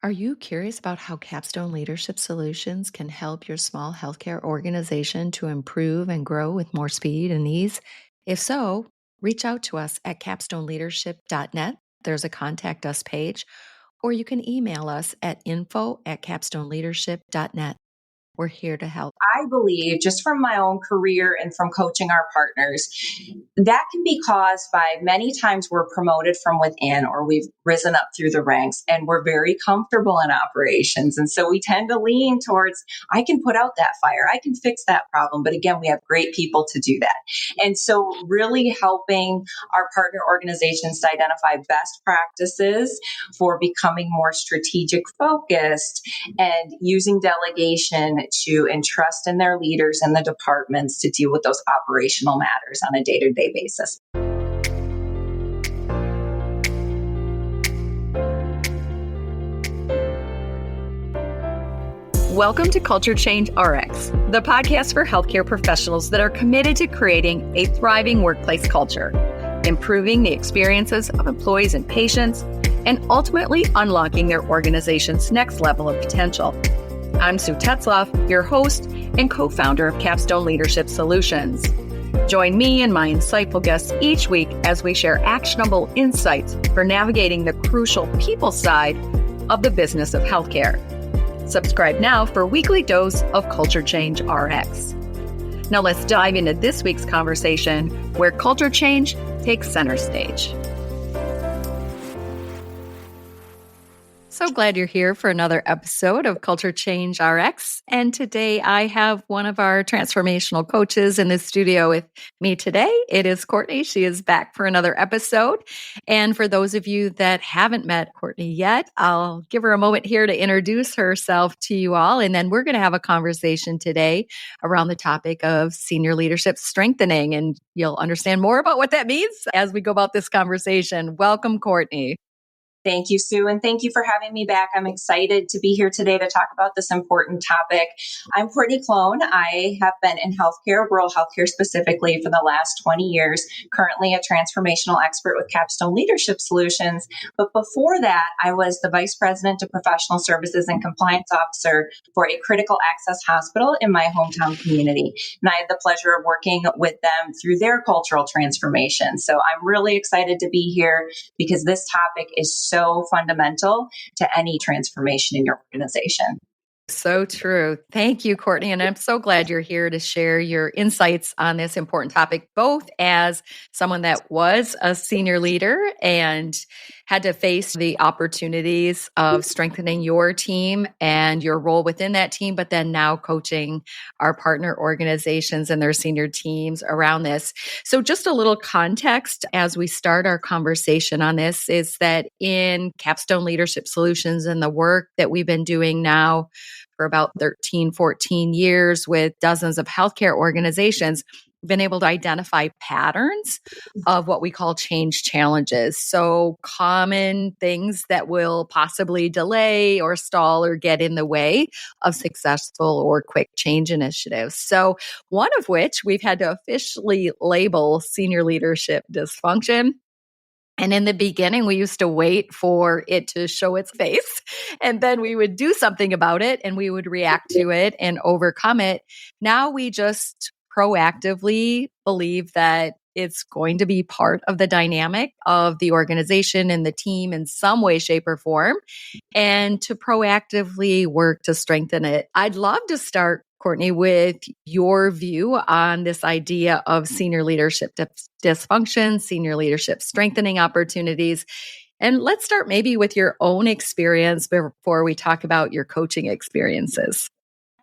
Are you curious about how Capstone Leadership Solutions can help your small healthcare organization to improve and grow with more speed and ease? If so, reach out to us at capstoneleadership.net. There's a contact us page, or you can email us at info@capstoneleadership.net. We're here to help. I believe, just from my own career and from coaching our partners, that can be caused by many times we're promoted from within or we've risen up through the ranks and we're very comfortable in operations. And so we tend to lean towards, I can put out that fire, I can fix that problem. But again, we have great people to do that. And so really helping our partner organizations to identify best practices for becoming more strategic focused and using delegation to entrust in their leaders and the departments to deal with those operational matters on a day-to-day basis. Welcome to Culture Change RX, the podcast for healthcare professionals that are committed to creating a thriving workplace culture, improving the experiences of employees and patients, and ultimately unlocking their organization's next level of potential. I'm Sue Tetzlaff, your host and co-founder of Capstone Leadership Solutions. Join me and my insightful guests each week as we share actionable insights for navigating the crucial people side of the business of healthcare. Subscribe now for a weekly dose of Culture Change RX. Now let's dive into this week's conversation where culture change takes center stage. So glad you're here for another episode of Culture Change RX. And today I have one of our transformational coaches in the studio with me today. It is Courtney. She is back for another episode. And for those of you that haven't met Courtney yet, I'll give her a moment here to introduce herself to you all. And then we're going to have a conversation today around the topic of senior leadership strengthening. And you'll understand more about what that means as we go about this conversation. Welcome, Courtney. Thank you, Sue, and thank you for having me back. I'm excited to be here today to talk about this important topic. I'm Courtney Kloehn. I have been in healthcare, rural healthcare specifically, for the last 20 years, currently a transformational expert with Capstone Leadership Solutions. But before that, I was the Vice President of Professional Services and Compliance Officer for a critical access hospital in my hometown community. And I had the pleasure of working with them through their cultural transformation. So I'm really excited to be here because this topic is so fundamental to any transformation in your organization. So true. Thank you, Courtney. And I'm so glad you're here to share your insights on this important topic, both as someone that was a senior leader and had to face the opportunities of strengthening your team and your role within that team, but then now coaching our partner organizations and their senior teams around this. So just a little context as we start our conversation on this is that in Capstone Leadership Solutions and the work that we've been doing now for about 13, 14 years with dozens of healthcare organizations, been able to identify patterns of what we call change challenges. So common things that will possibly delay or stall or get in the way of successful or quick change initiatives. So one of which we've had to officially label senior leadership dysfunction. And in the beginning, we used to wait for it to show its face, and then we would do something about it and we would react to it and overcome it. Now we just proactively believe that it's going to be part of the dynamic of the organization and the team in some way, shape, or form, and to proactively work to strengthen it. I'd love to start, Courtney, with your view on this idea of senior leadership dysfunction, senior leadership strengthening opportunities. And let's start maybe with your own experience before we talk about your coaching experiences.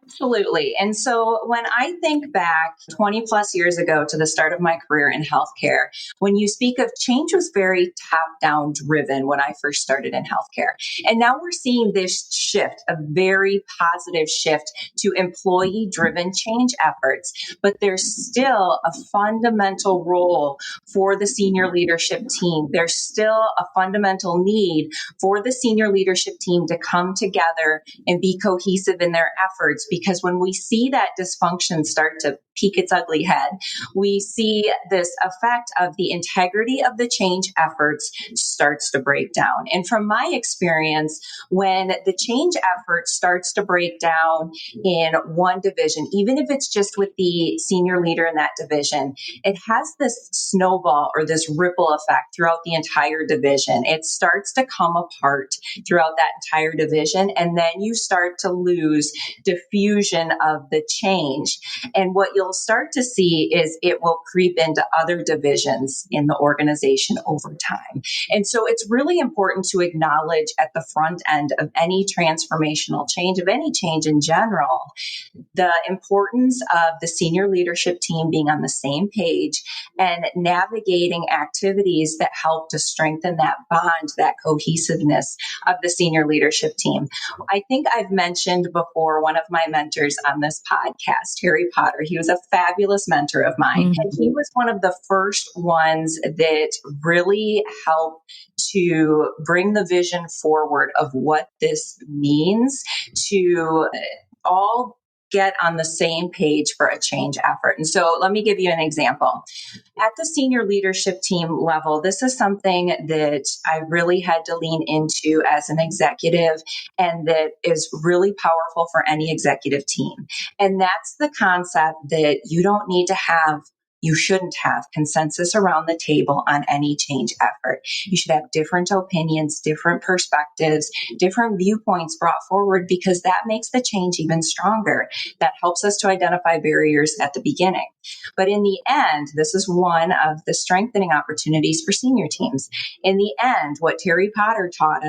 Absolutely. And so when I think back 20 plus years ago to the start of my career in healthcare, when you speak of change was very top-down driven when I first started in healthcare. And now we're seeing this shift, a very positive shift to employee-driven change efforts. But there's still a fundamental role for the senior leadership team. There's still a fundamental need for the senior leadership team to come together and be cohesive in their efforts, because when we see that dysfunction start to peek its ugly head, we see this effect of the integrity of the change efforts starts to break down. And from my experience, when the change effort starts to break down in one division, even if it's just with the senior leader in that division, it has this snowball or this ripple effect throughout the entire division. It starts to come apart throughout that entire division, and then you start to lose diffusion of the change. And what you'll start to see is it will creep into other divisions in the organization over time. And so it's really important to acknowledge at the front end of any transformational change, of any change in general, the importance of the senior leadership team being on the same page and navigating activities that help to strengthen that bond, that cohesiveness of the senior leadership team. I think I've mentioned before one of my mentors on this podcast, Terry Potter. He was a fabulous mentor of mine. And he was one of the first ones that really helped to bring the vision forward of what this means to all get on the same page for a change effort. And so let me give you an example. At the senior leadership team level, this is something that I really had to lean into as an executive and that is really powerful for any executive team. And that's the concept that you shouldn't have consensus around the table on any change effort. You should have different opinions, different perspectives, different viewpoints brought forward, because that makes the change even stronger. That helps us to identify barriers at the beginning. But in the end, this is one of the strengthening opportunities for senior teams. In the end, what Terry Potter taught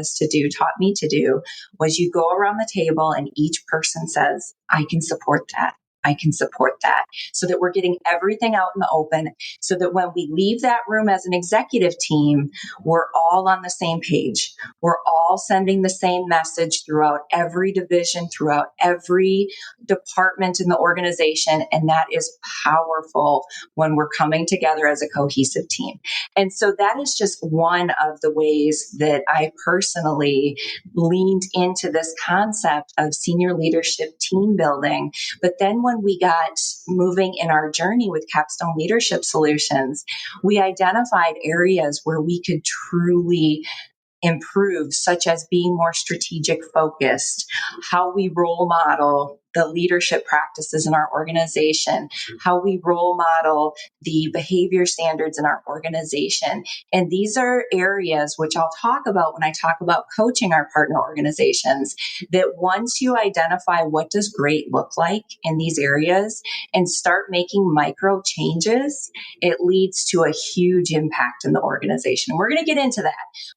me to do, was you go around the table and each person says, I can support that. I can support that, so that we're getting everything out in the open, so that when we leave that room as an executive team, we're all on the same page. We're all sending the same message throughout every division, throughout every department in the organization. And that is powerful when we're coming together as a cohesive team. And so that is just one of the ways that I personally leaned into this concept of senior leadership team building. But then when we got moving in our journey with Capstone Leadership Solutions, we identified areas where we could truly improve, such as being more strategic focused, how we role model the leadership practices in our organization, how we role model the behavior standards in our organization. And these are areas which I'll talk about when I talk about coaching our partner organizations, that once you identify what does great look like in these areas and start making micro changes, it leads to a huge impact in the organization. We're going to get into that.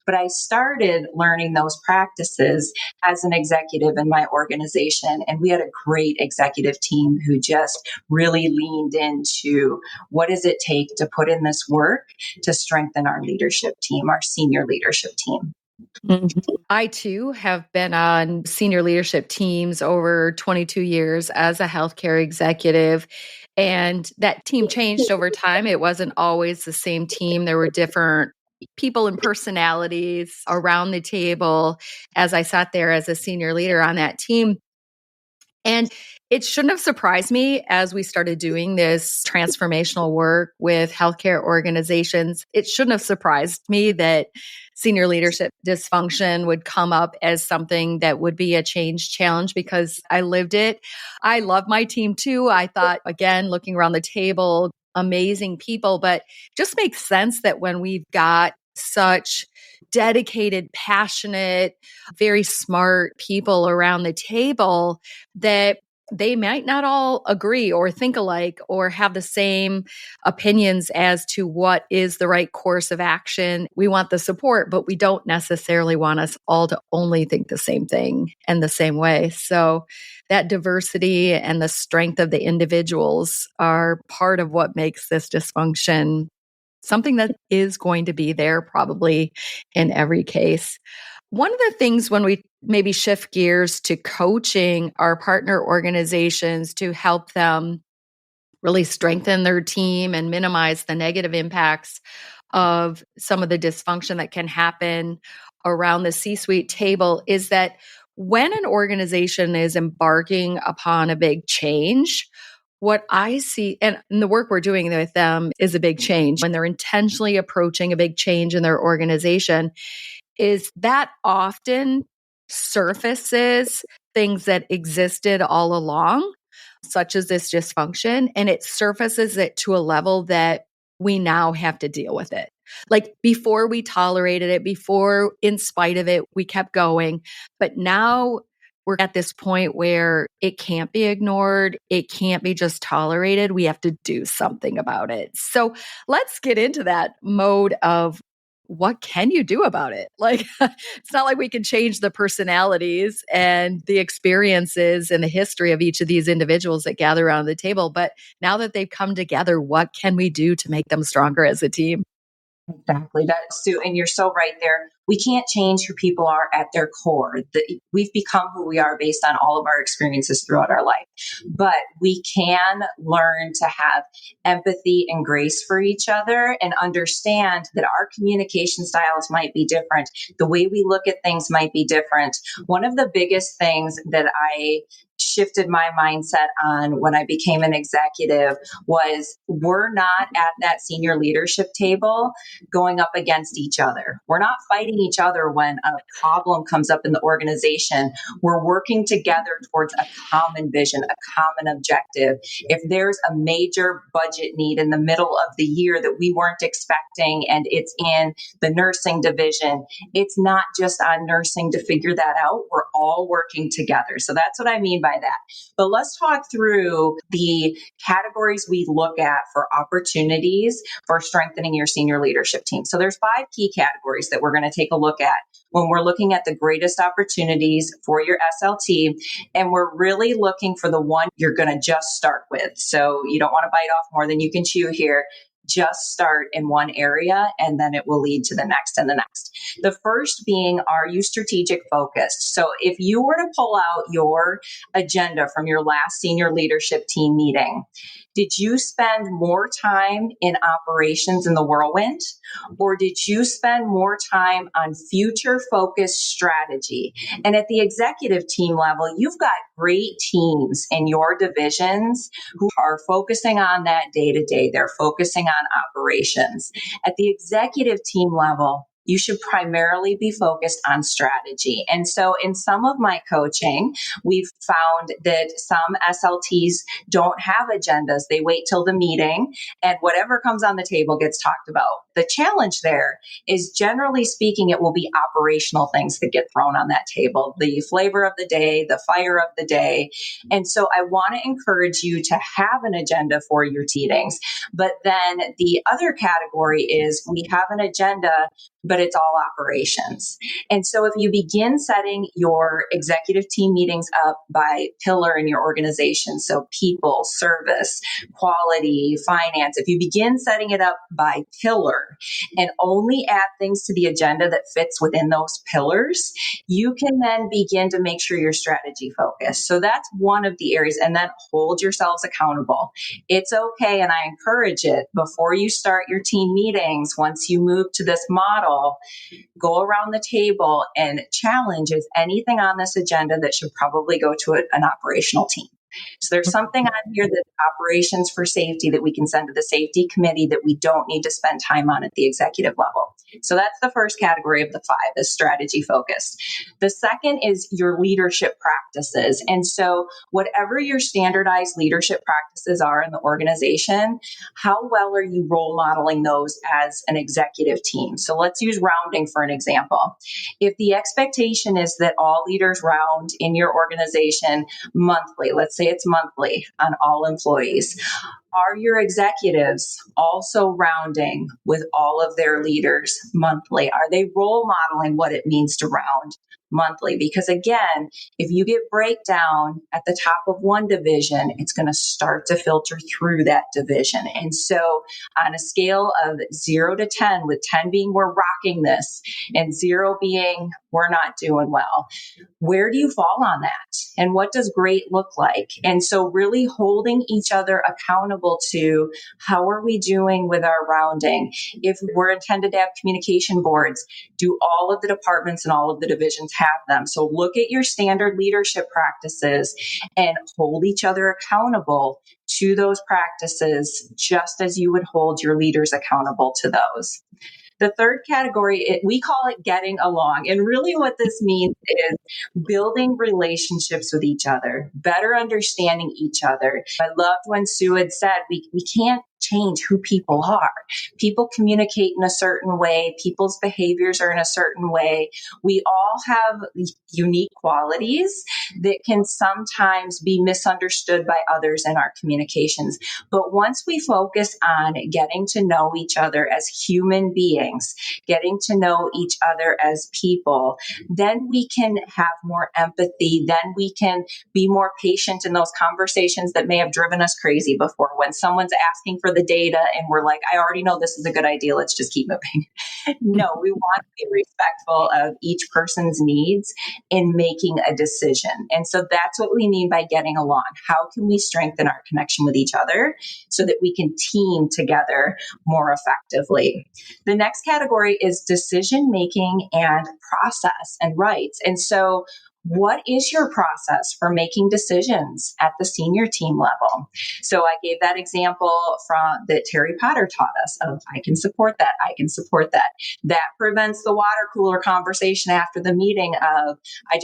But I started learning those practices as an executive in my organization, and we had a great executive team who just really leaned into what does it take to put in this work to strengthen our leadership team, our senior leadership team. I too have been on senior leadership teams over 22 years as a healthcare executive. And that team changed over time. It wasn't always the same team. There were different people and personalities around the table as I sat there as a senior leader on that team. And it shouldn't have surprised me as we started doing this transformational work with healthcare organizations. It shouldn't have surprised me that senior leadership dysfunction would come up as something that would be a change challenge, because I lived it. I love my team too. I thought, again, looking around the table, amazing people, but just makes sense that when we've got such dedicated, passionate, very smart people around the table, that they might not all agree or think alike or have the same opinions as to what is the right course of action. We want the support, but we don't necessarily want us all to only think the same thing and the same way. So that diversity and the strength of the individuals are part of what makes this dysfunction something that is going to be there probably in every case. One of the things when we maybe shift gears to coaching our partner organizations to help them really strengthen their team and minimize the negative impacts of some of the dysfunction that can happen around the C-suite table is that when an organization is embarking upon a big change, what I see, and the work we're doing with them is a big change, when they're intentionally approaching a big change in their organization, is that often surfaces things that existed all along, such as this dysfunction, and it surfaces it to a level that we now have to deal with it. Like before we tolerated it, before in spite of it, we kept going. But now we're at this point where it can't be ignored. It can't be just tolerated. We have to do something about it. So let's get into that mode of what can you do about it? Like, it's not like we can change the personalities and the experiences and the history of each of these individuals that gather around the table. But now that they've come together, what can we do to make them stronger as a team? Exactly. That's Sue, and you're so right there. We can't change who people are at their core. We've become who we are based on all of our experiences throughout our life. But we can learn to have empathy and grace for each other and understand that our communication styles might be different. The way we look at things might be different. One of the biggest things that I shifted my mindset on when I became an executive was we're not at that senior leadership table going up against each other. We're not fighting each other when a problem comes up in the organization. We're working together towards a common vision, a common objective. If there's a major budget need in the middle of the year that we weren't expecting and it's in the nursing division, it's not just on nursing to figure that out. We're all working together. So that's what I mean by that. But let's talk through the categories we look at for opportunities for strengthening your senior leadership team. So there's 5 key categories that we're going to take a look at when we're looking at the greatest opportunities for your SLT. And we're really looking for the one you're going to just start with. So you don't want to bite off more than you can chew here. Just start in one area and then it will lead to the next and the next. The first being, are you strategic focused? So if you were to pull out your agenda from your last senior leadership team meeting, did you spend more time in operations in the whirlwind, or did you spend more time on future focused strategy? And at the executive team level, you've got great teams in your divisions who are focusing on that day to day. They're focusing on operations. At the executive team level, you should primarily be focused on strategy. And so in some of my coaching, we've found that some SLTs don't have agendas. They wait till the meeting and whatever comes on the table gets talked about. The challenge there is, generally speaking, it will be operational things that get thrown on that table, the flavor of the day, the fire of the day. And so I want to encourage you to have an agenda for your meetings. But then the other category is, we have an agenda, but it's all operations. And so if you begin setting your executive team meetings up by pillar in your organization, so people, service, quality, finance, if you begin setting it up by pillar and only add things to the agenda that fits within those pillars, you can then begin to make sure your strategy focused. So that's one of the areas. And then hold yourselves accountable. It's okay, and I encourage it, before you start your team meetings, once you move to this model, go around the table and challenge, is anything on this agenda that should probably go to an operational team? So there's something on here that's operations for safety that we can send to the safety committee that we don't need to spend time on at the executive level. So that's the first category of the 5, is strategy focused. The second is your leadership practices. And so whatever your standardized leadership practices are in the organization, how well are you role modeling those as an executive team? So let's use rounding for an example. If the expectation is that all leaders round in your organization monthly, let's say it's monthly on all employees, are your executives also rounding with all of their leaders monthly? Are they role modeling what it means to round monthly? Because again, if you get breakdown at the top of one division, it's going to start to filter through that division. And so on a scale of 0 to 10, with 10 being we're rocking this and 0 being we're not doing well, where do you fall on that? And what does great look like? And so really holding each other accountable accountable to how are we doing with our rounding? If we're intended to have communication boards, do all of the departments and all of the divisions have them? So look at your standard leadership practices and hold each other accountable to those practices, just as you would hold your leaders accountable to those. The third category, we call it getting along. And really what this means is building relationships with each other, better understanding each other. I loved when Sue had said, we can't change who people are. People communicate in a certain way. People's behaviors are in a certain way. We all have unique qualities that can sometimes be misunderstood by others in our communications. But once we focus on getting to know each other as human beings, getting to know each other as people, then we can have more empathy. Then we can be more patient in those conversations that may have driven us crazy before, when someone's asking for the data and we're like, I already know this is a good idea. Let's just keep moving. No, we want to be respectful of each person's needs in making a decision. And so that's what we mean by getting along. How can we strengthen our connection with each other so that we can team together more effectively? The next category is decision making and process and rights. And so what is your process for making decisions at the senior team level? So I gave that example that Terry Potter taught us of, I can support that. I can support that. That prevents the water cooler conversation after the meeting of, I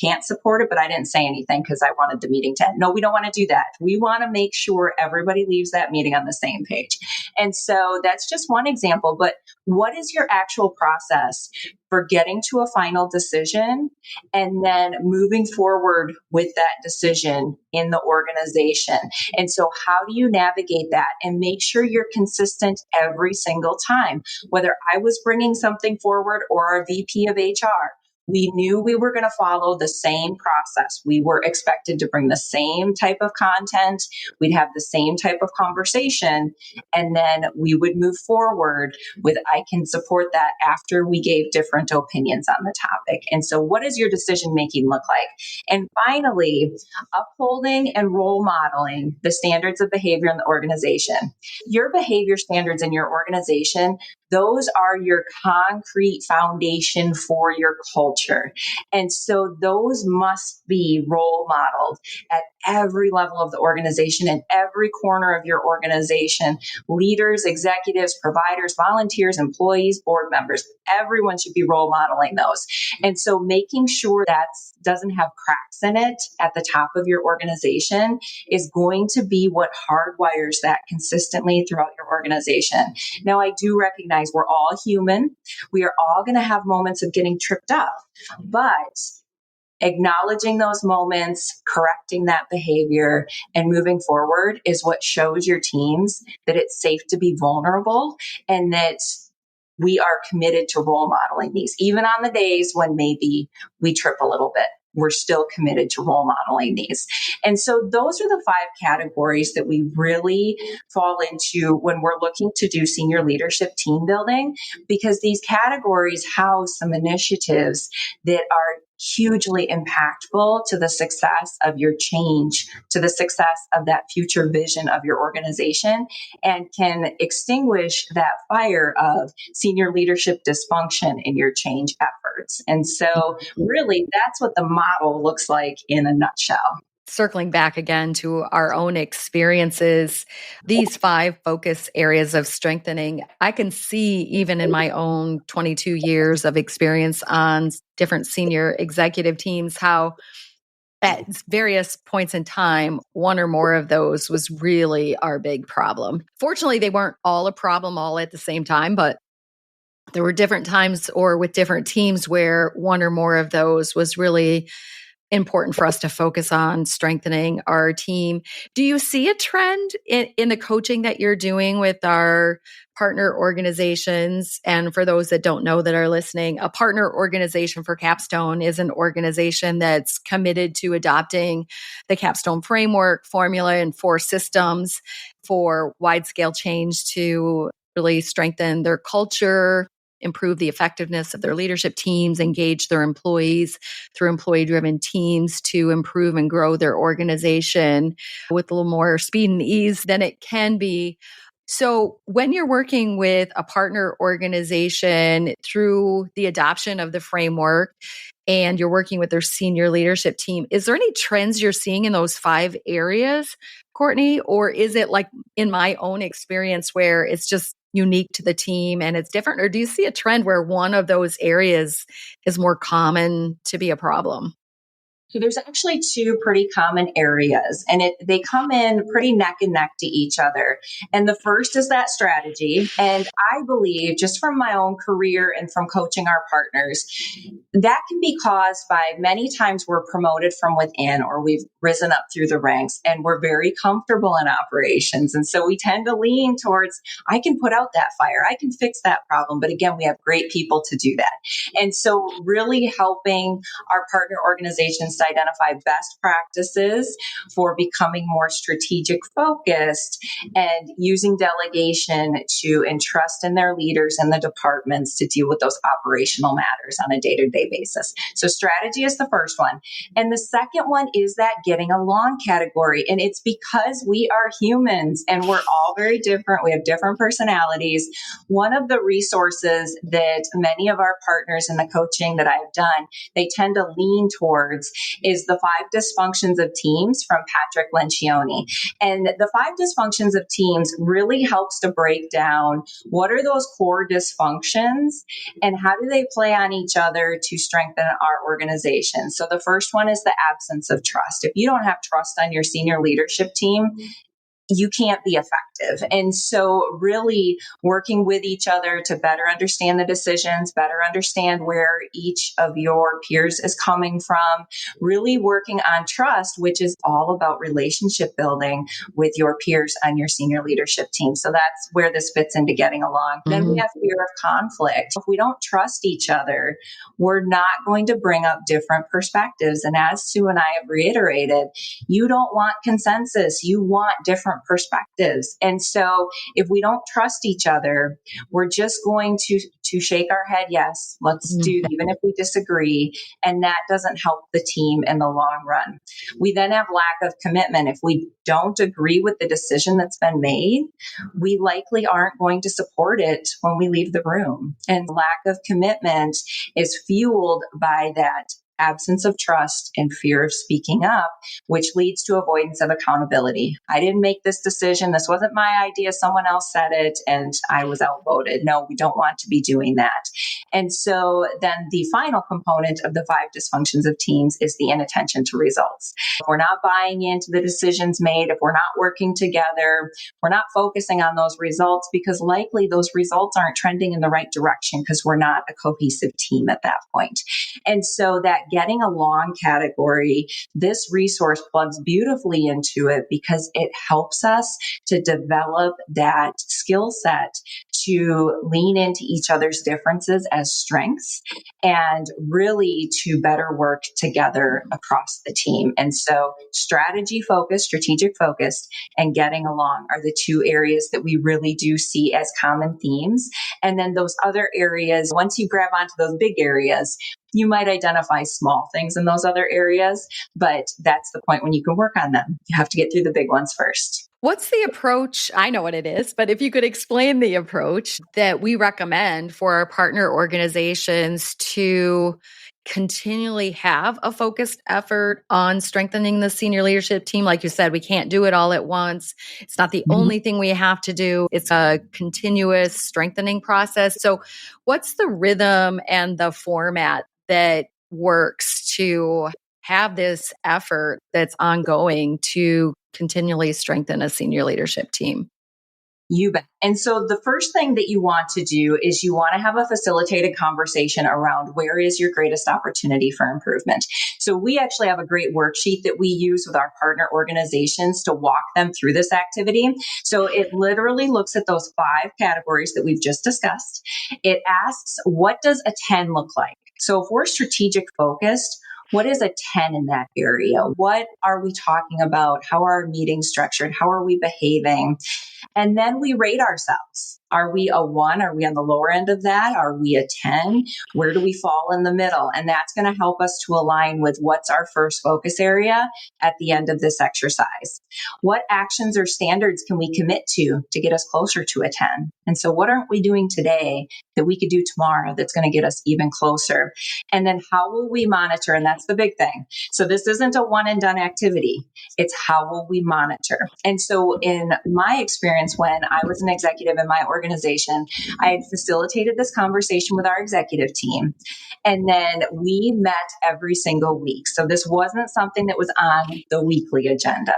can't support it, but I didn't say anything because I wanted the meeting to end. No, we don't want to do that. We want to make sure everybody leaves that meeting on the same page. And so that's just one example, but what is your actual process for getting to a final decision and then moving forward with that decision in the organization? And so how do you navigate that and make sure you're consistent every single time? Whether I was bringing something forward or our VP of HR, we knew we were going to follow the same process. We were expected to bring the same type of content. We'd have the same type of conversation. And then we would move forward with, I can support that, after we gave different opinions on the topic. And so what does your decision making look like? And finally, upholding and role modeling the standards of behavior in the organization. Your behavior standards in your organization, those are your concrete foundation for your culture. And so those must be role modeled at every level of the organization and every corner of your organization. Leaders, executives, providers, volunteers, employees, board members, everyone should be role modeling those. And so making sure that doesn't have cracks in it at the top of your organization is going to be what hardwires that consistently throughout your organization. Now, I do recognize we're all human. We are all going to have moments of getting tripped up, but acknowledging those moments, correcting that behavior, and moving forward is what shows your teams that it's safe to be vulnerable and that we are committed to role modeling these. Even on the days when maybe we trip a little bit, we're still committed to role modeling these. And so those are the 5 categories that we really fall into when we're looking to do senior leadership team building, because these categories house some initiatives that are hugely impactful to the success of your change, to the success of that future vision of your organization, and can extinguish that fire of senior leadership dysfunction in your change efforts. And so really that's what the model looks like in a nutshell. Circling back again to our own experiences, these 5 focus areas of strengthening, I can see even in my own 22 years of experience on different senior executive teams, how at various points in time, one or more of those was really our big problem. Fortunately, they weren't all a problem all at the same time, but there were different times or with different teams where one or more of those was really important for us to focus on strengthening our team. Do you see a trend in the coaching that you're doing with our partner organizations? And for those that don't know that are listening, a partner organization for Capstone is an organization that's committed to adopting the Capstone framework, formula, and 4 systems for wide-scale change to really strengthen their culture, improve the effectiveness of their leadership teams, engage their employees through employee-driven teams to improve and grow their organization with a little more speed and ease than it can be. So when you're working with a partner organization through the adoption of the framework and you're working with their senior leadership team, is there any trends you're seeing in those 5 areas, Courtney? Or is it like in my own experience where it's just unique to the team and it's different? Or do you see a trend where one of those areas is more common to be a problem? So there's actually 2 pretty common areas, and they come in pretty neck and neck to each other. And the first is that strategy. And I believe, just from my own career and from coaching our partners, that can be caused by many times we're promoted from within or we've risen up through the ranks and we're very comfortable in operations. And so we tend to lean towards, I can put out that fire, I can fix that problem. But again, we have great people to do that. And so really helping our partner organizations to identify best practices for becoming more strategic focused and using delegation to entrust in their leaders and the departments to deal with those operational matters on a day-to-day basis. So strategy is the first one. And the second one is that getting along category. And it's because we are humans and we're all very different. We have different personalities. One of the resources that many of our partners in the coaching that I've done, they tend to lean towards is the 5 dysfunctions of teams from Patrick Lencioni. And the 5 dysfunctions of teams really helps to break down what are those core dysfunctions and how do they play on each other to strengthen our organization. So the first one is the absence of trust. If you don't have trust on your senior leadership team, you can't be effective. And so really working with each other to better understand the decisions, better understand where each of your peers is coming from, really working on trust, which is all about relationship building with your peers on your senior leadership team. So that's where this fits into getting along. Then we have fear of conflict. If we don't trust each other, we're not going to bring up different perspectives. And as Sue and I have reiterated, you don't want consensus. You want different perspectives. And so if we don't trust each other, we're just going to shake our head, yes, let's do, even if we disagree. And that doesn't help the team in the long run. We then have lack of commitment. If we don't agree with the decision that's been made, we likely aren't going to support it when we leave the room. And lack of commitment is fueled by that absence of trust and fear of speaking up, which leads to avoidance of accountability. I didn't make this decision. This wasn't my idea. Someone else said it and I was outvoted. No, we don't want to be doing that. And so then the final component of the 5 dysfunctions of teams is the inattention to results. If we're not buying into the decisions made, if we're not working together, we're not focusing on those results because likely those results aren't trending in the right direction because we're not a cohesive team at that point. And so that getting along category, this resource plugs beautifully into it because it helps us to develop that skill set to lean into each other's differences as strengths and really to better work together across the team. And so strategy focused, strategic focused, and getting along are the 2 areas that we really do see as common themes. And then those other areas, once you grab onto those big areas, you might identify small things in those other areas, but that's the point when you can work on them. You have to get through the big ones first. What's the approach? I know what it is, but if you could explain the approach that we recommend for our partner organizations to continually have a focused effort on strengthening the senior leadership team. Like you said, we can't do it all at once. It's not the only thing we have to do. It's a continuous strengthening process. So what's the rhythm and the format that works to have this effort that's ongoing to continually strengthen a senior leadership team? You bet. And so the first thing that you want to do is you want to have a facilitated conversation around where is your greatest opportunity for improvement. So we actually have a great worksheet that we use with our partner organizations to walk them through this activity. So it literally looks at those 5 categories that we've just discussed. It asks, what does a 10 look like? So if we're strategic focused, what is a 10 in that area? What are we talking about? How are our meetings structured? How are we behaving? And then we rate ourselves. Are we a 1? Are we on the lower end of that? Are we a 10? Where do we fall in the middle? And that's going to help us to align with what's our first focus area at the end of this exercise. What actions or standards can we commit to get us closer to a 10? And so what aren't we doing today that we could do tomorrow that's going to get us even closer? And then how will we monitor? And that's the big thing. So this isn't a one and done activity. It's how will we monitor? And so in my experience, when I was an executive in my organization, I had facilitated this conversation with our executive team. And then we met every single week. So this wasn't something that was on the weekly agenda.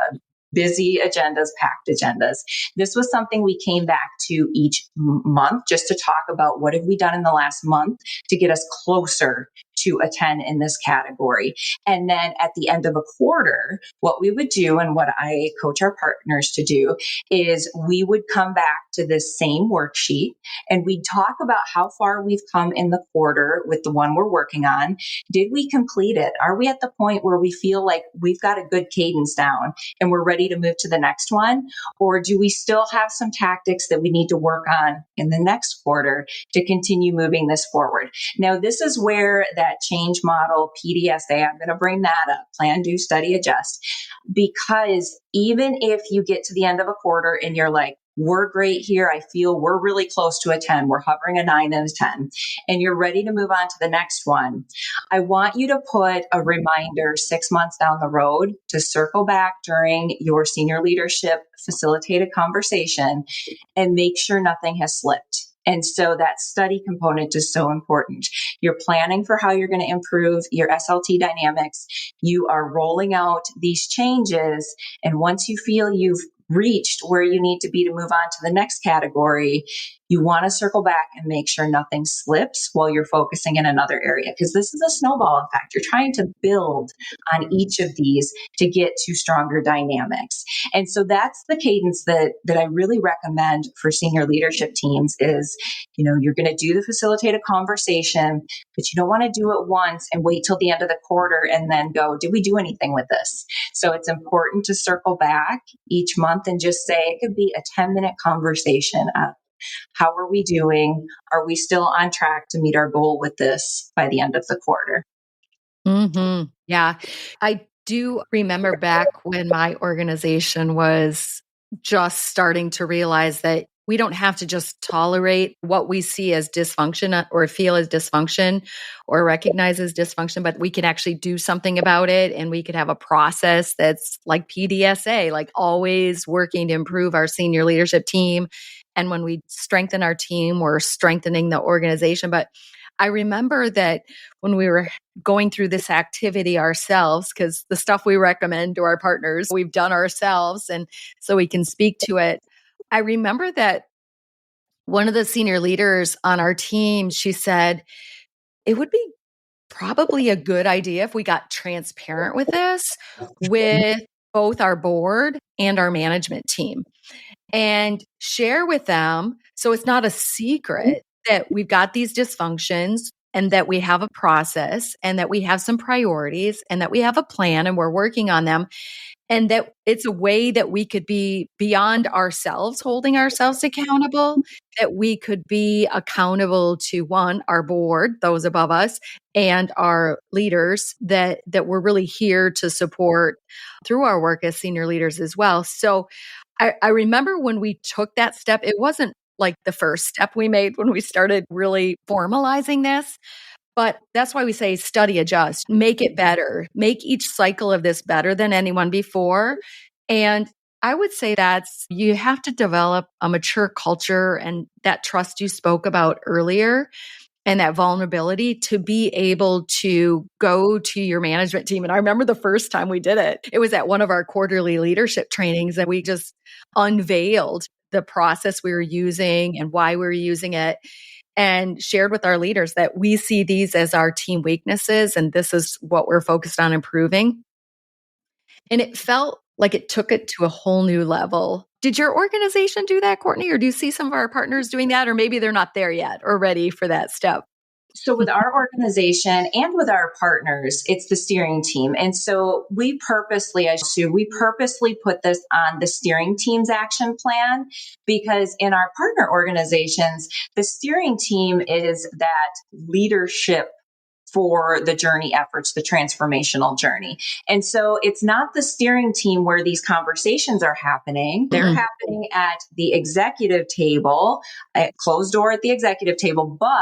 Busy agendas, packed agendas. This was something we came back to each month just to talk about what have we done in the last month to get us closer to a 10 in this category. And then at the end of a quarter, what we would do and what I coach our partners to do is we would come back to this same worksheet and we'd talk about how far we've come in the quarter with the one we're working on. Did we complete it? Are we at the point where we feel like we've got a good cadence down and we're ready to move to the next one? Or do we still have some tactics that we need to work on in the next quarter to continue moving this forward? Now, this is where that change model, PDSA, I'm going to bring that up, plan, do, study, adjust, because even if you get to the end of a quarter and you're like, we're great here. I feel we're really close to a 10. We're hovering a 9 and a 10. And you're ready to move on to the next one. I want you to put a reminder 6 months down the road to circle back during your senior leadership facilitated conversation and make sure nothing has slipped. And so that study component is so important. You're planning for how you're going to improve your SLT dynamics. You are rolling out these changes. And once you feel you've reached where you need to be to move on to the next category, you want to circle back and make sure nothing slips while you're focusing in another area, because this is a snowball effect. You're trying to build on each of these to get to stronger dynamics. And so that's the cadence that I really recommend for senior leadership teams is, you're going to do the facilitated conversation, but you don't want to do it once and wait till the end of the quarter and then go, did we do anything with this? So it's important to circle back each month and just say, it could be a 10-minute conversation of how are we doing? Are we still on track to meet our goal with this by the end of the quarter? Mm-hmm. Yeah. I do remember back when my organization was just starting to realize that we don't have to just tolerate what we see as dysfunction or feel as dysfunction or recognize as dysfunction, but we can actually do something about it. And we could have a process that's like PDSA, like always working to improve our senior leadership team. And when we strengthen our team, we're strengthening the organization. But I remember that when we were going through this activity ourselves, because the stuff we recommend to our partners, we've done ourselves. And so we can speak to it. I remember that one of the senior leaders on our team, she said, it would be probably a good idea if we got transparent with this with both our board and our management team and share with them. So it's not a secret that we've got these dysfunctions and that we have a process and that we have some priorities and that we have a plan and we're working on them. And that it's a way that we could be beyond ourselves, holding ourselves accountable, that we could be accountable to one, our board, those above us, and our leaders that we're really here to support through our work as senior leaders as well. So I remember when we took that step, it wasn't like the first step we made when we started really formalizing this. But that's why we say study, adjust, make it better, make each cycle of this better than anyone before. And I would say you have to develop a mature culture and that trust you spoke about earlier and that vulnerability to be able to go to your management team. And I remember the first time we did it, it was at one of our quarterly leadership trainings and we just unveiled the process we were using and why we were using it, and shared with our leaders that we see these as our team weaknesses and this is what we're focused on improving. And it felt like it took it to a whole new level. Did your organization do that, Courtney? Or do you see some of our partners doing that? Or maybe they're not there yet or ready for that step? So with our organization and with our partners, it's the steering team. And so we purposely, put this on the steering team's action plan, because in our partner organizations, the steering team is that leadership for the journey efforts, the transformational journey. And so it's not the steering team where these conversations are happening. They're happening at the executive table, at closed door at the executive table, but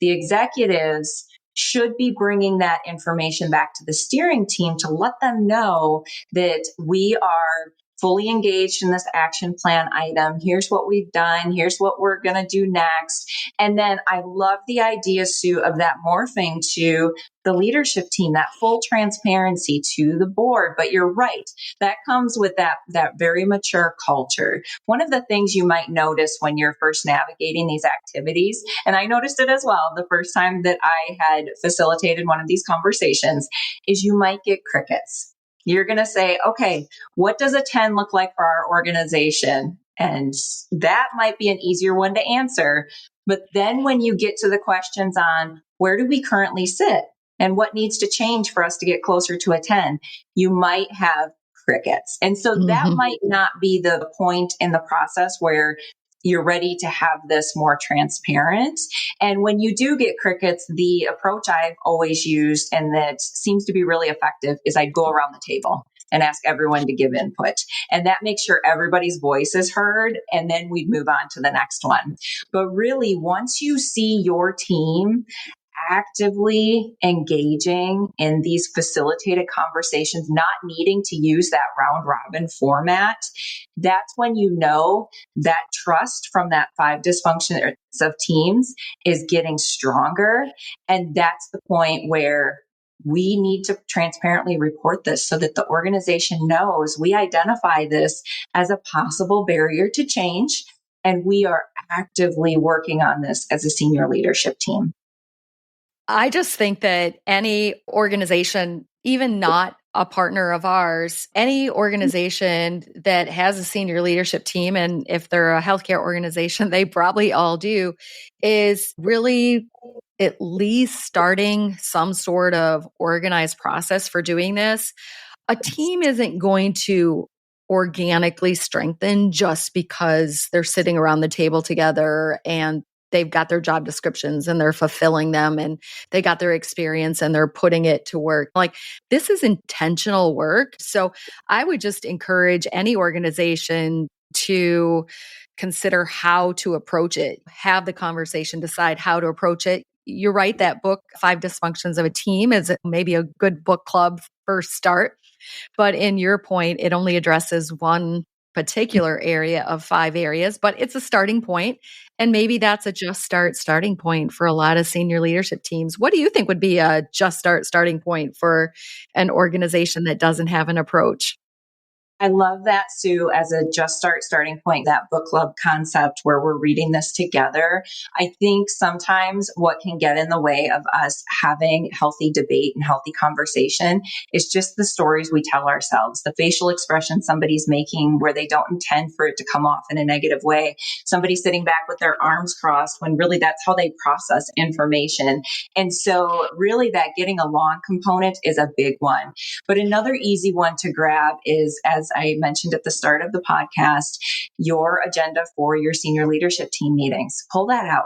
the executives should be bringing that information back to the steering team to let them know that we are fully engaged in this action plan item. Here's what we've done. Here's what we're going to do next. And then I love the idea, Sue, of that morphing to the leadership team, that full transparency to the board. But you're right. That comes with that very mature culture. One of the things you might notice when you're first navigating these activities, and I noticed it as well the first time that I had facilitated one of these conversations, is you might get crickets. You're going to say, okay, what does a 10 look like for our organization? And that might be an easier one to answer. But then when you get to the questions on where do we currently sit and what needs to change for us to get closer to a 10, you might have crickets. And so that might not be the point in the process where you're ready to have this more transparent. And when you do get crickets, the approach I've always used and that seems to be really effective is I'd go around the table and ask everyone to give input. And that makes sure everybody's voice is heard. And then we'd move on to the next one. But really, once you see your team actively engaging in these facilitated conversations, not needing to use that round robin format, that's when you know that trust from that 5 dysfunctions of teams is getting stronger. And that's the point where we need to transparently report this so that the organization knows we identify this as a possible barrier to change. And we are actively working on this as a senior leadership team. I just think that any organization, even not a partner of ours, any organization that has a senior leadership team, and if they're a healthcare organization, they probably all do, is really at least starting some sort of organized process for doing this. A team isn't going to organically strengthen just because they're sitting around the table together and they've got their job descriptions and they're fulfilling them and they got their experience and they're putting it to work. Like, this is intentional work. So I would just encourage any organization to consider how to approach it, have the conversation, decide how to approach it. You're right. That book, 5 Dysfunctions of a Team, is maybe a good book club first start. But in your point, it only addresses one particular area of 5 areas, but it's a starting point. And maybe that's a just start starting point for a lot of senior leadership teams. What do you think would be a just start starting point for an organization that doesn't have an approach? I love that, Sue, as a just start starting point, that book club concept where we're reading this together. I think sometimes what can get in the way of us having healthy debate and healthy conversation is just the stories we tell ourselves, the facial expression somebody's making where they don't intend for it to come off in a negative way. Somebody sitting back with their arms crossed when really that's how they process information. And so really that getting along component is a big one. But another easy one to grab is, as I mentioned at the start of the podcast, your agenda for your senior leadership team meetings. Pull that out.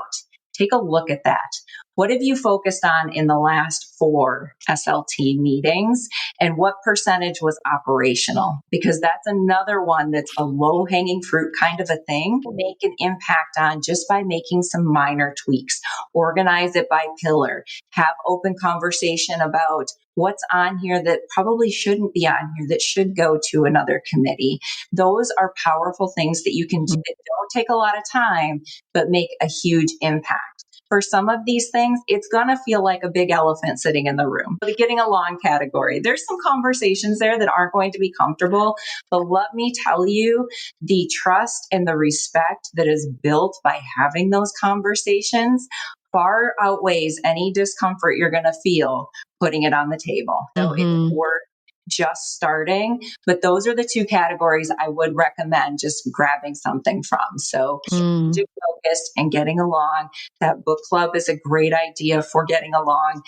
Take a look at that. What have you focused on in the last 4 SLT meetings, and what percentage was operational? Because that's another one that's a low-hanging fruit kind of a thing to make an impact on just by making some minor tweaks. Organize it by pillar. Have open conversation about what's on here that probably shouldn't be on here, that should go to another committee. Those are powerful things that you can do that don't take a lot of time, but make a huge impact. For some of these things, it's going to feel like a big elephant sitting in the room. The getting along category, there's some conversations there that aren't going to be comfortable, but let me tell you, the trust and the respect that is built by having those conversations far outweighs any discomfort you're going to feel putting it on the table. So it's worth just starting. But those are the two categories I would recommend just grabbing something from. So do focused and getting along. That book club is a great idea for getting along.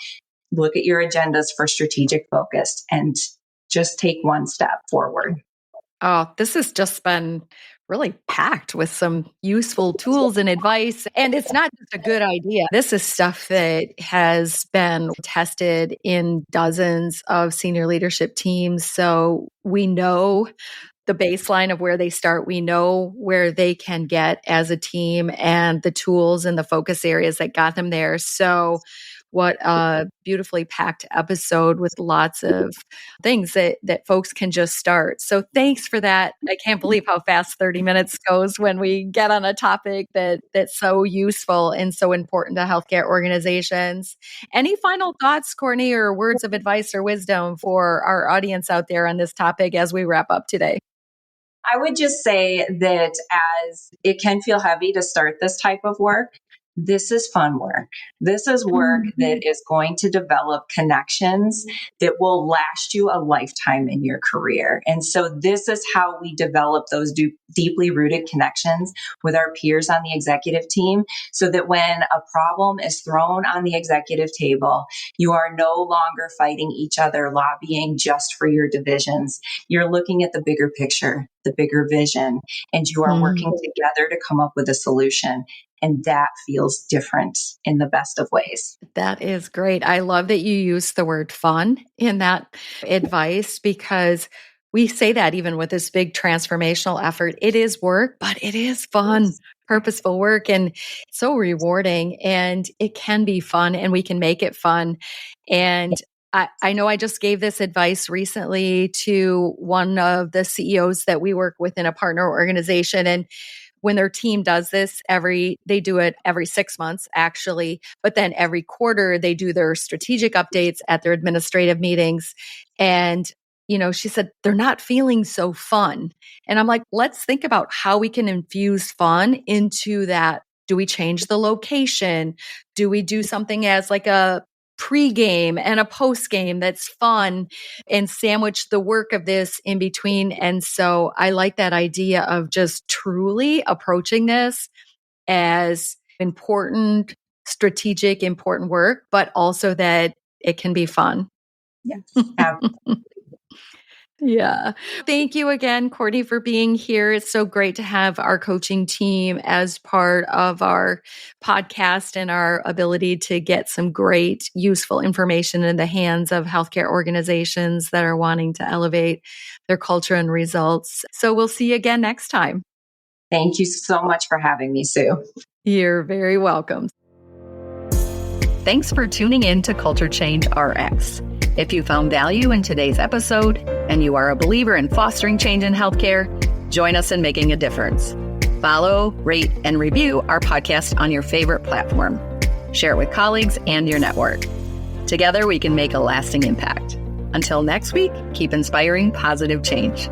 Look at your agendas for strategic focused and just take one step forward. Oh, this has just been really packed with some useful tools and advice. And it's not just a good idea. This is stuff that has been tested in dozens of senior leadership teams. So we know the baseline of where they start. We know where they can get as a team and the tools and the focus areas that got them there. So what a beautifully packed episode with lots of things that folks can just start. So thanks for that. I can't believe how fast 30 minutes goes when we get on a topic that's so useful and so important to healthcare organizations. Any final thoughts, Courtney, or words of advice or wisdom for our audience out there on this topic as we wrap up today? I would just say that as it can feel heavy to start this type of work, this is fun work. This is work that is going to develop connections that will last you a lifetime in your career. And so this is how we develop those deeply rooted connections with our peers on the executive team, so that when a problem is thrown on the executive table, you are no longer fighting each other, lobbying just for your divisions. You're looking at the bigger picture, the bigger vision, and you are working together to come up with a solution. And that feels different in the best of ways. That is great. I love that you use the word fun in that advice, because we say that even with this big transformational effort, it is work, but it is fun, purposeful work, and so rewarding, and it can be fun, and we can make it fun. And I know I just gave this advice recently to one of the CEOs that we work with in a partner organization. And when their team does this, they do it every 6 months, actually. But then every quarter, they do their strategic updates at their administrative meetings. And, she said, they're not feeling so fun. And I'm like, let's think about how we can infuse fun into that. Do we change the location? Do we do something as like a pre-game and a post-game that's fun, and sandwich the work of this in between? And so I like that idea of just truly approaching this as important, strategic, important work, but also that it can be fun. Yes, absolutely. Yeah. Thank you again, Courtney, for being here. It's so great to have our coaching team as part of our podcast and our ability to get some great, useful information in the hands of healthcare organizations that are wanting to elevate their culture and results. So we'll see you again next time. Thank you so much for having me, Sue. You're very welcome. Thanks for tuning in to Culture Change RX. If you found value in today's episode and you are a believer in fostering change in healthcare, join us in making a difference. Follow, rate, and review our podcast on your favorite platform. Share it with colleagues and your network. Together, we can make a lasting impact. Until next week, keep inspiring positive change.